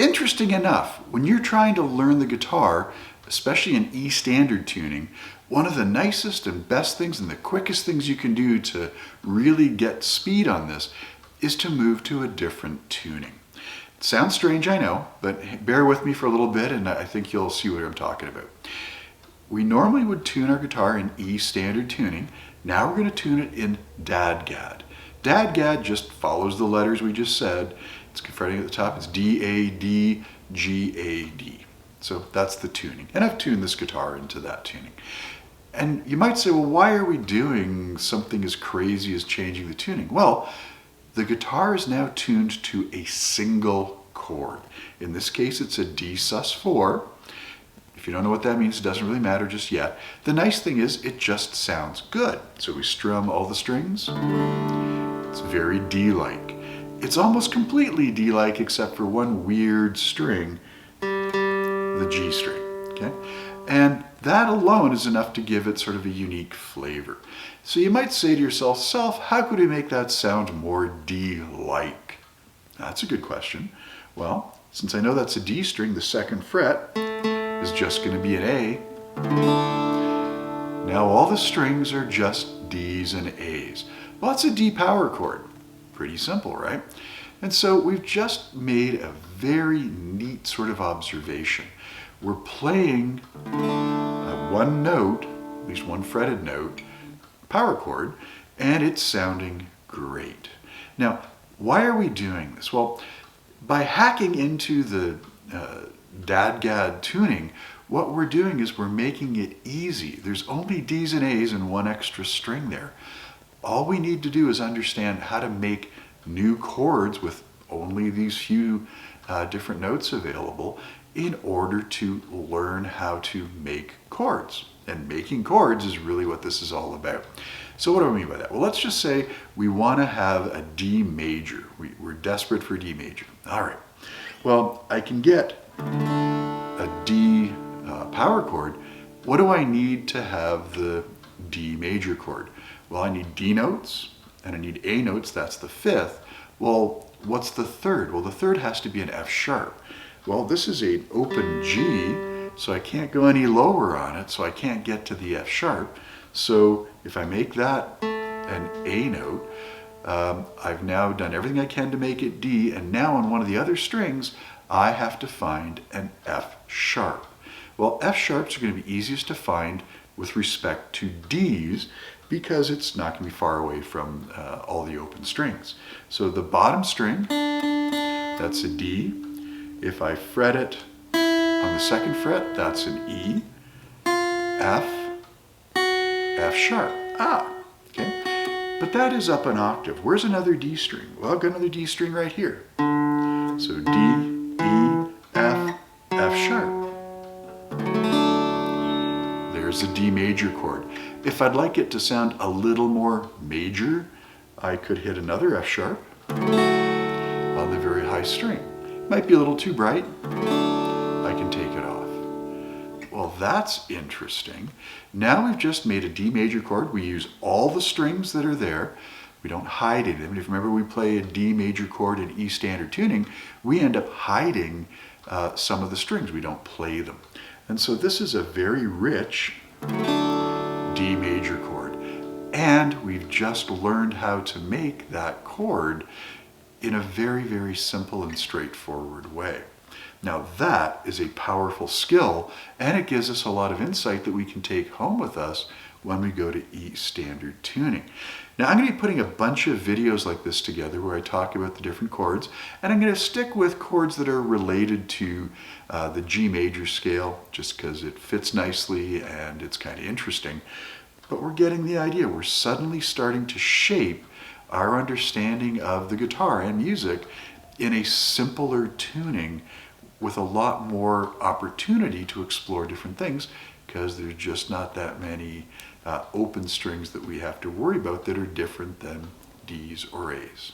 Interesting enough, when you're trying to learn the guitar, especially in E standard tuning, one of the nicest and best things and the quickest things you can do to really get speed on this is to move to a different tuning. It sounds strange, I know, but bear with me for a little bit and I think you'll see what I'm talking about. We normally would tune our guitar in E standard tuning. Now we're going to tune it in DADGAD. DADGAD just follows the letters we just said. It's fretting at the top, it's D-A-D-G-A-D. So that's the tuning. And I've tuned this guitar into that tuning. And you might say, well, why are we doing something as crazy as changing the tuning? Well, the guitar is now tuned to a single chord. In this case, it's a D sus4. If you don't know what that means, it doesn't really matter just yet. The nice thing is it just sounds good. So we strum all the strings. It's very D-like. It's almost completely D-like except for one weird string, the G string, okay? And that alone is enough to give it sort of a unique flavor. So you might say to yourself, Self, how could we make that sound more D-like? That's a good question. Well, since I know that's a D string, the second fret is just going to be an A. Now all the strings are just D's and A's. Well, it's a D power chord. Pretty simple, right? And so we've just made a very neat sort of observation. We're playing one note, at least one fretted note, power chord, and it's sounding great. Now, why are we doing this? Well, by hacking into the DADGAD tuning, what we're doing is we're making it easy. There's only D's and A's and one extra string there. All we need to do is understand how to make new chords with only these few different notes available in order to learn how to make chords. And making chords is really what this is all about. So what do I mean by that? Well, let's just say we want to have a D major. We're desperate for D major. All right. Well, I can get a D power chord. What do I need to have the D major chord? Well, I need D notes and I need A notes, that's the fifth. Well, what's the third? Well, the third has to be an F sharp. Well, this is an open G, so I can't go any lower on it, so I can't get to the F sharp. So if I make that an A note, I've now done everything I can to make it D, and now on one of the other strings, I have to find an F sharp. Well, F sharps are going to be easiest to find with respect to Ds because it's not going to be far away from all the open strings. So the bottom string, that's a D. If I fret it on the second fret, that's an E, F, F sharp. Okay. But that is up an octave. Where's another D string? Well, I've got another D string right here. So D, E, F, F sharp. There's a D major chord. If I'd like it to sound a little more major, I could hit another F sharp on the very high string. Might be a little too bright. I can take it off. Well, that's interesting. Now we've just made a D major chord. We use all the strings that are there. We don't hide any of them. If you remember, we play a D major chord in E standard tuning, we end up hiding some of the strings. We don't play them. And so this is a very rich D major chord. And we've just learned how to make that chord in a very, very simple and straightforward way. Now that is a powerful skill, and it gives us a lot of insight that we can take home with us when we go to E standard tuning. Now I'm going to be putting a bunch of videos like this together where I talk about the different chords, and I'm going to stick with chords that are related to the G major scale just because it fits nicely and it's kind of interesting. But we're getting the idea. We're suddenly starting to shape our understanding of the guitar and music in a simpler tuning with a lot more opportunity to explore different things because there's just not that many open strings that we have to worry about that are different than D's or A's.